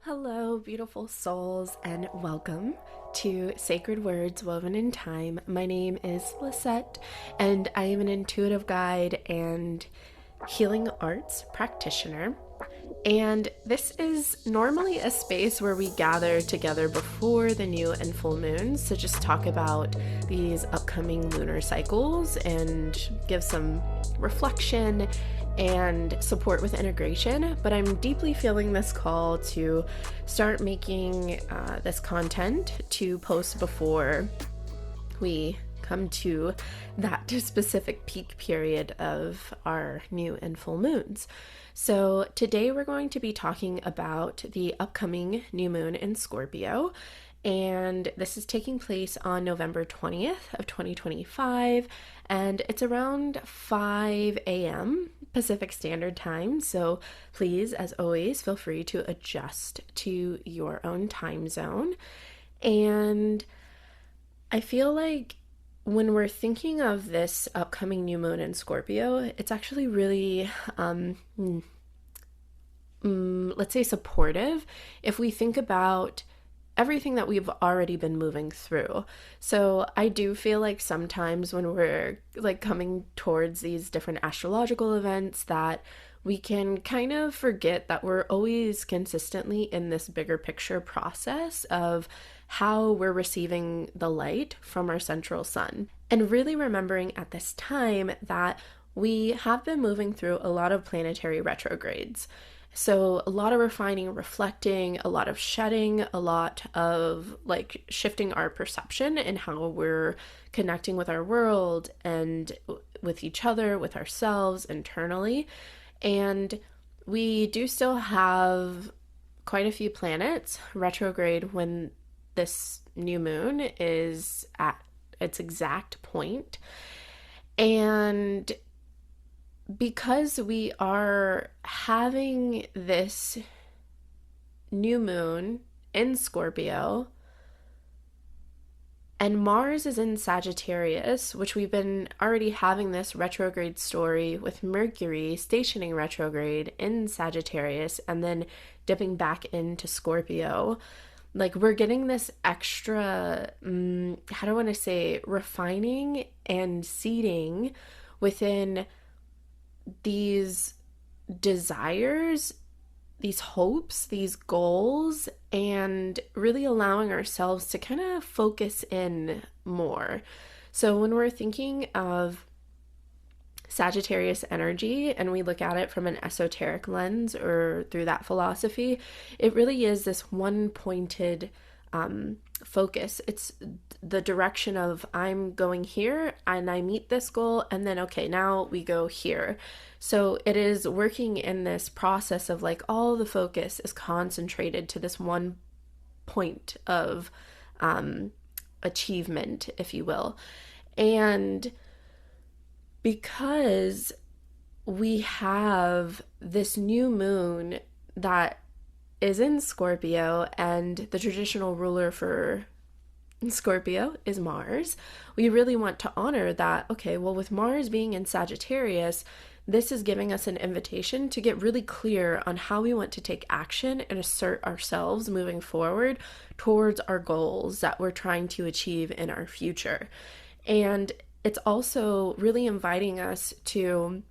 Hello, beautiful souls, and welcome to Sacred Words Woven in Time. My name is Lisette, and I am an intuitive guide and healing arts practitioner. And this is normally a space where we gather together before the new and full moons to just talk about these upcoming lunar cycles and give some reflection and support with integration. But I'm deeply feeling this call to start making this content to post before we come to that specific peak period of our new and full moons. So today we're going to be talking about the upcoming new moon in Scorpio, and this is taking place on November 20th of 2025, and it's around 5 a.m. Pacific Standard Time. So please, as always, feel free to adjust to your own time zone. And I feel like when we're thinking of this upcoming new moon in Scorpio, it's actually really, let's say, supportive if we think about everything that we've already been moving through. So I do feel like sometimes when we're like coming towards these different astrological events that we can kind of forget that we're always consistently in this bigger picture process of how we're receiving the light from our central sun. And really remembering at this time that we have been moving through a lot of planetary retrogrades. So a lot of refining, reflecting, a lot of shedding, a lot of like shifting our perception and how we're connecting with our world and with each other, with ourselves internally. And we do still have quite a few planets retrograde when this new moon is at its exact point. And because we are having this new moon in Scorpio, and Mars is in Sagittarius, which we've been already having this retrograde story with Mercury stationing retrograde in Sagittarius and then dipping back into Scorpio. Like, we're getting this extra, how do I want to say, refining and seeding within these desires, these hopes, these goals, and really allowing ourselves to kind of focus in more. So when we're thinking of Sagittarius energy and we look at it from an esoteric lens or through that philosophy, it really is this one pointed focus. It's the direction of I'm going here and I meet this goal, and then okay, now we go here. So it is working in this process of like all the focus is concentrated to this one point of achievement, if you will. And because we have this new moon that is in Scorpio, and the traditional ruler for Scorpio is Mars, we really want to honor that, okay, well, with Mars being in Sagittarius, this is giving us an invitation to get really clear on how we want to take action and assert ourselves moving forward towards our goals that we're trying to achieve in our future. And it's also really inviting us to,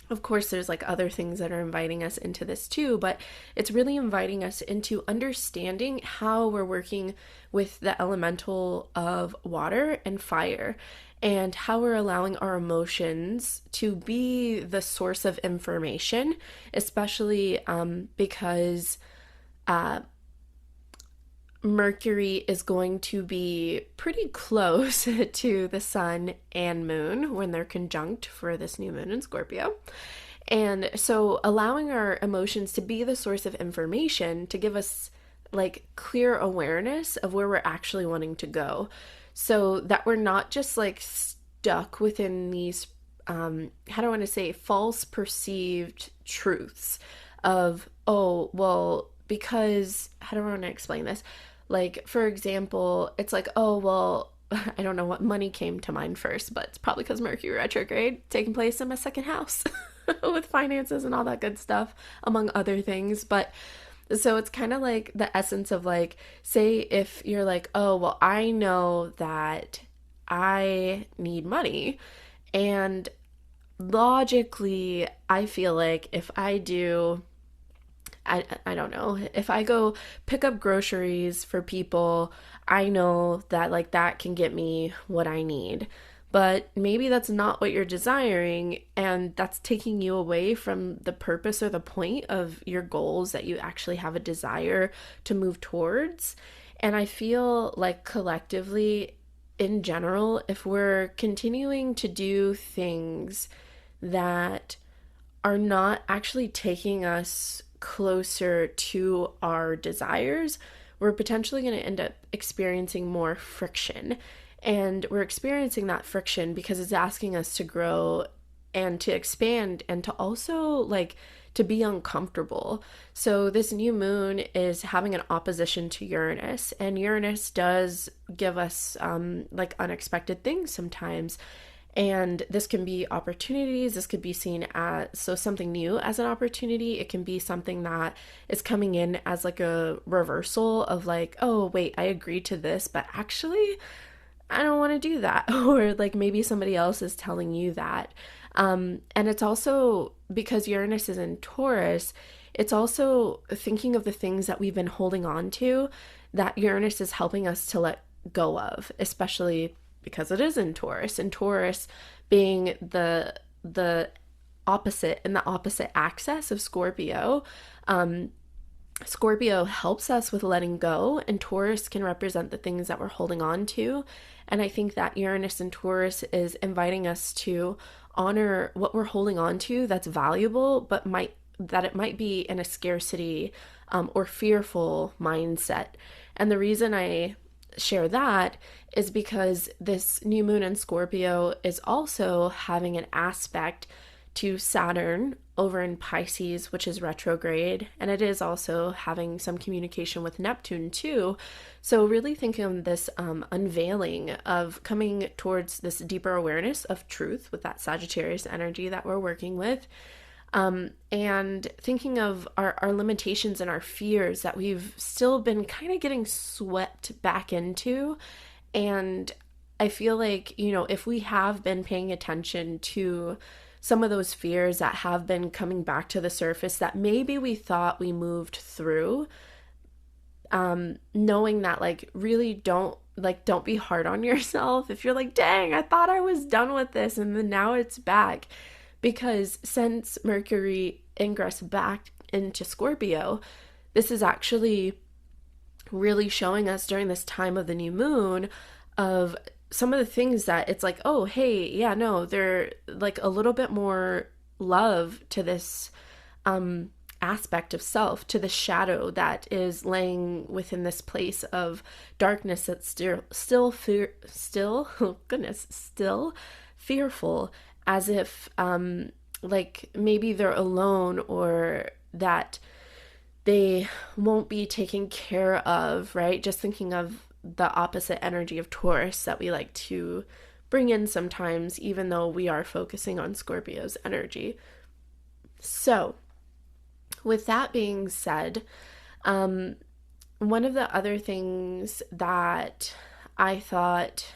of course, there's like other things that are inviting us into this too, but it's really inviting us into understanding how we're working with the elemental of water and fire, and how we're allowing our emotions to be the source of information, especially because Mercury is going to be pretty close to the sun and moon when they're conjunct for this new moon in Scorpio. And so allowing our emotions to be the source of information to give us like clear awareness of where we're actually wanting to go, so that we're not just like stuck within these, how do I want to say, false perceived truths of, oh, well, because, how do I want to explain this? Like, for example, it's like, oh, well, I don't know what money came to mind first, but it's probably because Mercury retrograde taking place in my second house with finances and all that good stuff, among other things. But So it's kind of like the essence of like, say if you're like, oh, well, I know that I need money. And logically, I feel like if I do, I don't know, if I go pick up groceries for people, I know that like that can get me what I need. But maybe that's not what you're desiring, and that's taking you away from the purpose or the point of your goals that you actually have a desire to move towards. And I feel like collectively, in general, if we're continuing to do things that are not actually taking us closer to our desires, we're potentially going to end up experiencing more friction. And we're experiencing that friction because it's asking us to grow and to expand and to also like to be uncomfortable. So this new moon is having an opposition to Uranus, and Uranus does give us like unexpected things sometimes. And this can be opportunities. This could be seen as something new as an opportunity. It can be something that is coming in as like a reversal of like, oh, wait, I agreed to this, but actually I don't want to do that. Or like maybe somebody else is telling you that. And it's also because Uranus is in Taurus, it's also thinking of the things that we've been holding on to that Uranus is helping us to let go of, especially because it is in Taurus, and Taurus being the opposite in the opposite axis of Scorpio. Scorpio helps us with letting go, and Taurus can represent the things that we're holding on to. And I think that Uranus and Taurus is inviting us to honor what we're holding on to that's valuable, but it might be in a scarcity or fearful mindset. And the reason I share that is because this new moon in Scorpio is also having an aspect to Saturn over in Pisces, which is retrograde, and it is also having some communication with Neptune too. So really thinking of this unveiling of coming towards this deeper awareness of truth with that Sagittarius energy that we're working with. And thinking of our limitations and our fears that we've still been kind of getting swept back into. And I feel like, if we have been paying attention to some of those fears that have been coming back to the surface that maybe we thought we moved through, knowing that like really don't be hard on yourself if you're like, dang, I thought I was done with this and then now it's back. Because since Mercury ingressed back into Scorpio, this is actually really showing us during this time of the new moon of some of the things that it's like, oh, hey, yeah, no, they're like a little bit more love to this aspect of self, to the shadow that is laying within this place of darkness that's still fearful, as if like maybe they're alone or that they won't be taken care of, right? Just thinking of the opposite energy of Taurus that we like to bring in sometimes, even though we are focusing on Scorpio's energy. So with that being said, one of the other things that I thought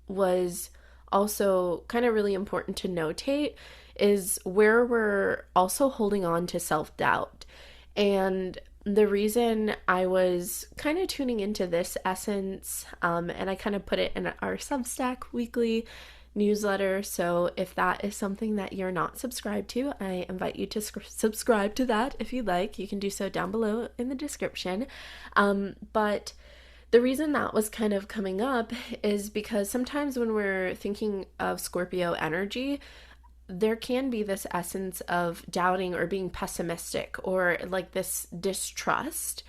was also kind of really important to notate is where we're also holding on to self-doubt. And the reason I was kind of tuning into this essence, and I kind of put it in our Substack weekly newsletter. So if that is something that you're not subscribed to, I invite you to subscribe to that if you'd like. You can do so down below in the description. But the reason that was kind of coming up is because sometimes when we're thinking of Scorpio energy, there can be this essence of doubting or being pessimistic or like this distrust,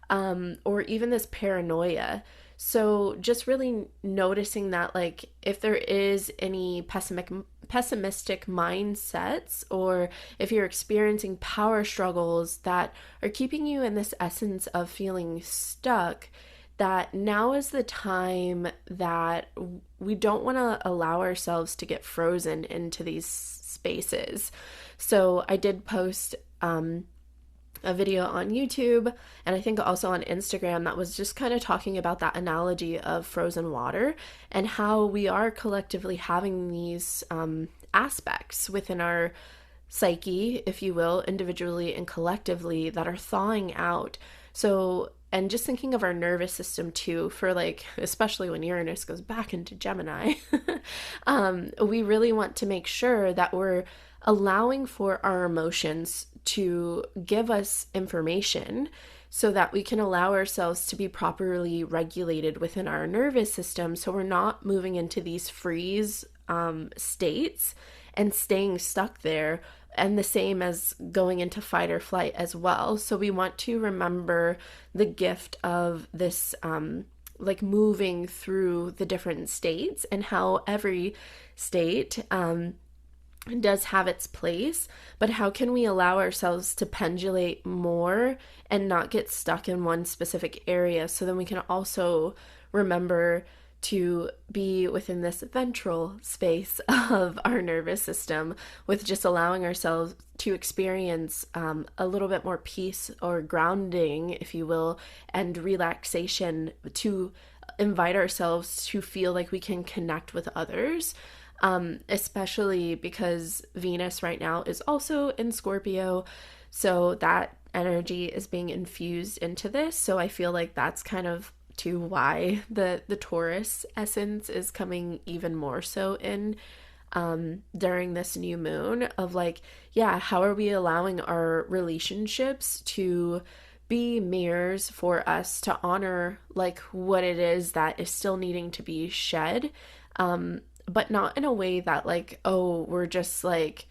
or even this paranoia. So just really noticing that, like, if there is any pessimistic mindsets, or if you're experiencing power struggles that are keeping you in this essence of feeling stuck, that now is the time that we don't want to allow ourselves to get frozen into these spaces. So I did post a video on YouTube, and I think also on Instagram, that was just kind of talking about that analogy of frozen water and how we are collectively having these aspects within our psyche, if you will, individually and collectively, that are thawing out. So, and just thinking of our nervous system too, for like, especially when Uranus goes back into Gemini, we really want to make sure that we're allowing for our emotions to give us information so that we can allow ourselves to be properly regulated within our nervous system, so we're not moving into these freeze states and staying stuck there, and the same as going into fight or flight as well. So we want to remember the gift of this like moving through the different states, and how every state does have its place, but how can we allow ourselves to pendulate more and not get stuck in one specific area, so then we can also remember to be within this ventral space of our nervous system, with just allowing ourselves to experience a little bit more peace or grounding, if you will, and relaxation, to invite ourselves to feel like we can connect with others. Especially because Venus right now is also in Scorpio, so that energy is being infused into this. So I feel like that's kind of to why the Taurus essence is coming even more so in during this new moon, of like, yeah, how are we allowing our relationships to be mirrors for us to honor like what it is that is still needing to be shed, but not in a way that like, oh, we're just like,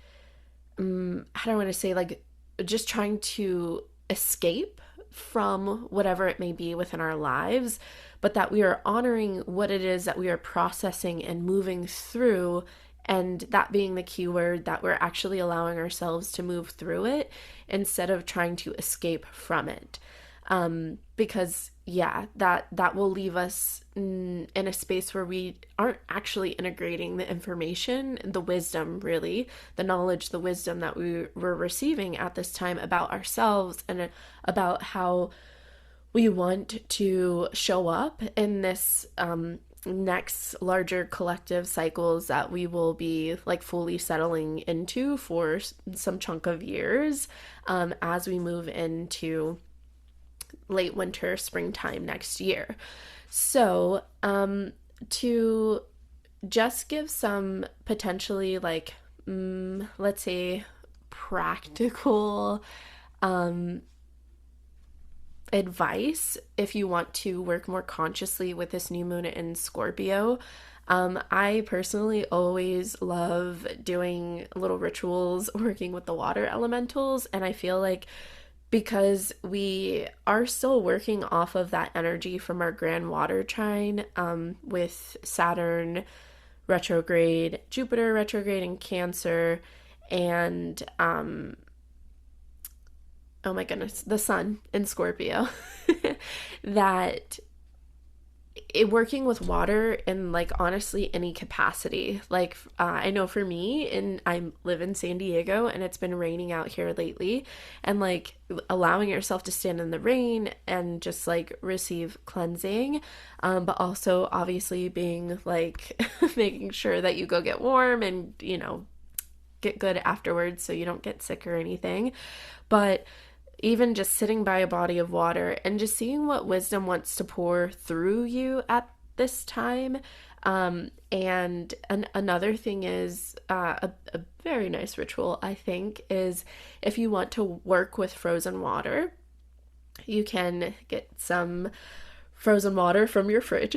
I don't want to say like just trying to escape from whatever it may be within our lives, but that we are honoring what it is that we are processing and moving through, and that being the key word, that we're actually allowing ourselves to move through it instead of trying to escape from it. Because yeah, that will leave us in a space where we aren't actually integrating the information, the wisdom, really, the knowledge, the wisdom that we were receiving at this time about ourselves and about how we want to show up in this next larger collective cycles that we will be like fully settling into for some chunk of years, as we move into late winter, springtime next year. So, to just give some potentially like, let's say practical, advice if you want to work more consciously with this new moon in Scorpio. I personally always love doing little rituals, working with the water elementals, and I feel like because we are still working off of that energy from our grand water trine, with Saturn retrograde, Jupiter retrograde in Cancer, and oh my goodness, the sun in Scorpio, that working with water in like honestly any capacity, like I know for me, and I live in San Diego and it's been raining out here lately, and like allowing yourself to stand in the rain and just like receive cleansing, but also obviously being like making sure that you go get warm and, you know, get good afterwards so you don't get sick or anything. But even just sitting by a body of water and just seeing what wisdom wants to pour through you at this time. And another thing is a very nice ritual, I think, is if you want to work with frozen water, you can get some frozen water from your fridge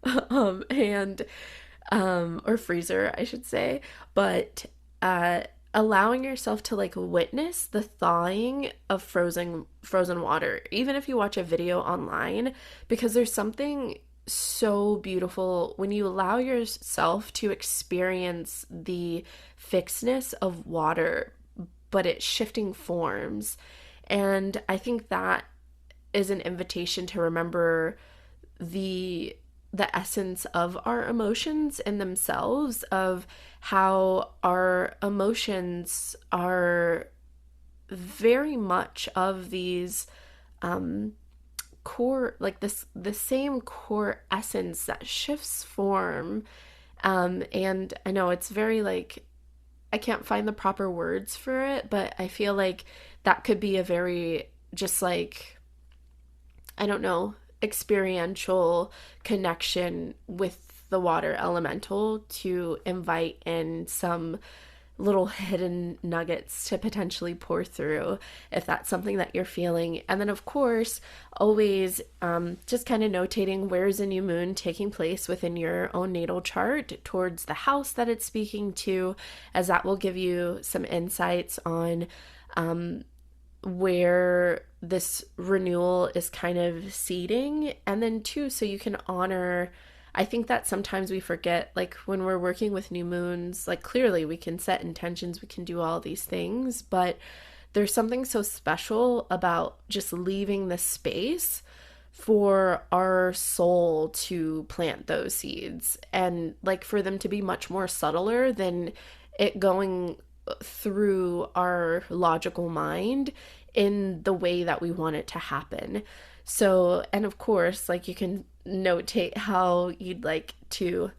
and or freezer, I should say, but allowing yourself to like witness the thawing of frozen water, even if you watch a video online, because there's something so beautiful when you allow yourself to experience the fixedness of water, but it's shifting forms. And I think that is an invitation to remember the essence of our emotions in themselves, of how our emotions are very much of these core, like the same core essence that shifts form. And I know it's very like, I can't find the proper words for it, but I feel like that could be a very just like, I don't know, experiential connection with the water elemental to invite in some little hidden nuggets to potentially pour through if that's something that you're feeling. And then, of course, always just kind of notating where's a new moon taking place within your own natal chart towards the house that it's speaking to, as that will give you some insights on where this renewal is kind of seeding. And then, too, so you can honor. I think that sometimes we forget, like when we're working with new moons, like clearly we can set intentions, we can do all these things, but there's something so special about just leaving the space for our soul to plant those seeds, and like for them to be much more subtler than it going through our logical mind in the way that we want it to happen. So, and of course, like you can notate how you'd like to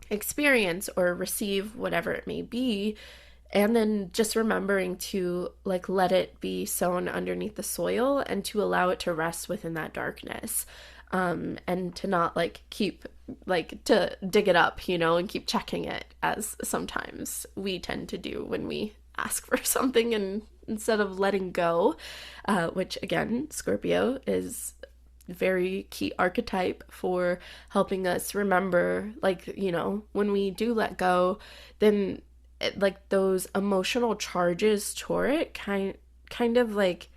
experience or receive whatever it may be, and then just remembering to like let it be sown underneath the soil and to allow it to rest within that darkness, and to not like keep like to dig it up, you know, and keep checking it as sometimes we tend to do when we ask for something and instead of letting go, which again, Scorpio is very key archetype for helping us remember, like, you know, when we do let go, then like those emotional charges toward it kind of like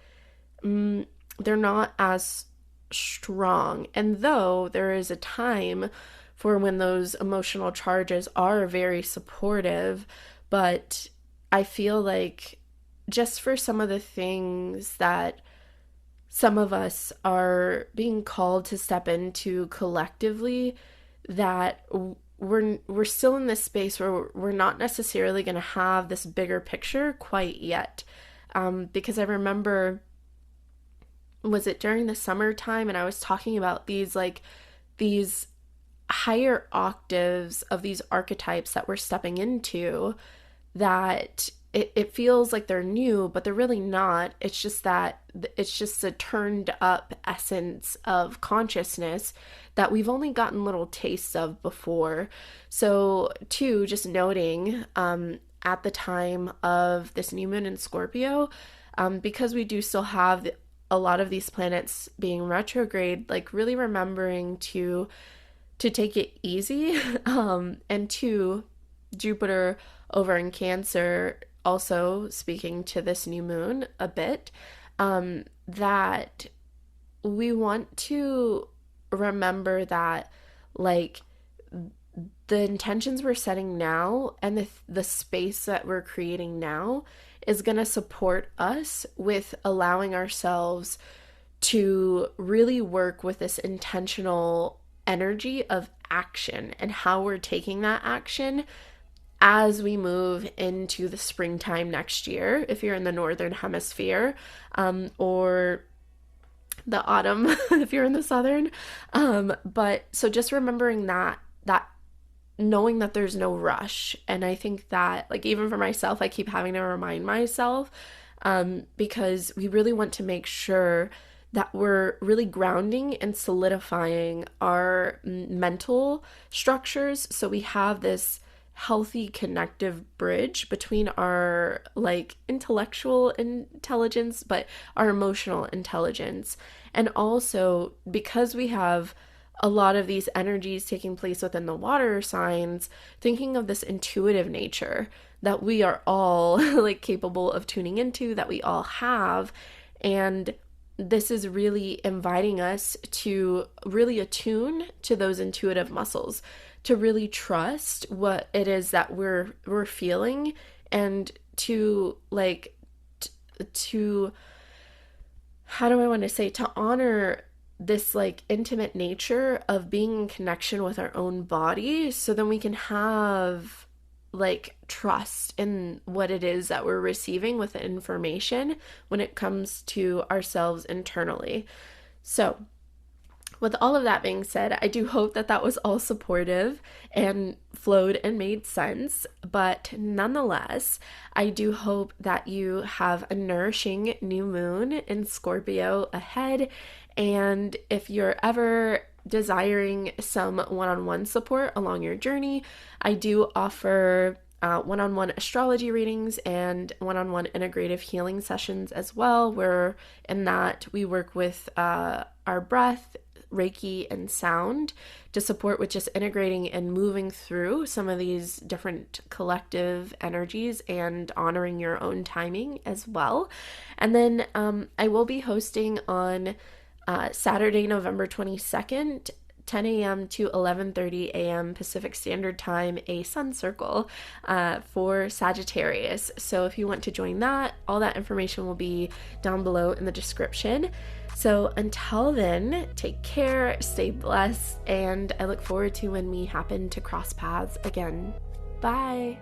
they're not as strong. And though there is a time for when those emotional charges are very supportive, but I feel like just for some of the things that some of us are being called to step into collectively, that we're still in this space where we're not necessarily going to have this bigger picture quite yet. Because I remember, was it during the summertime, and I was talking about these higher octaves of these archetypes that we're stepping into, that it feels like they're new, but they're really not. It's just that it's just a turned up essence of consciousness that we've only gotten little tastes of before. So, too, just noting at the time of this new moon in Scorpio, because we do still have a lot of these planets being retrograde, like really remembering to take it easy, and to Jupiter over in Cancer also speaking to this new moon a bit, that we want to remember that like the intentions we're setting now and the space that we're creating now is going to support us with allowing ourselves to really work with this intentional energy of action and how we're taking that action as we move into the springtime next year, if you're in the northern hemisphere, or the autumn if you're in the southern. But so just remembering that knowing that there's no rush. And I think that, like, even for myself, I keep having to remind myself, because we really want to make sure that we're really grounding and solidifying our mental structures, so we have this healthy connective bridge between our like intellectual intelligence but our emotional intelligence. And also because we have a lot of these energies taking place within the water signs, thinking of this intuitive nature that we are all like capable of tuning into, that we all have. And this is really inviting us to really attune to those intuitive muscles, to really trust what it is that we're feeling, and to like to how do I want to say, to honor this like intimate nature of being in connection with our own body, so then we can have like trust in what it is that we're receiving with the information when it comes to ourselves internally. So with all of that being said, I do hope that that was all supportive and flowed and made sense. But nonetheless, I do hope that you have a nourishing new moon in Scorpio ahead. And if you're ever desiring some one-on-one support along your journey, I do offer one-on-one astrology readings and one-on-one integrative healing sessions as well, where in that we work with our breath, Reiki, and sound to support with just integrating and moving through some of these different collective energies and honoring your own timing as well. And then I will be hosting on Saturday, November 22nd, 10 a.m. to 11:30 a.m. Pacific Standard Time, a Sun Circle for Sagittarius. So if you want to join that, all that information will be down below in the description. So until then, take care, stay blessed, and I look forward to when we happen to cross paths again. Bye!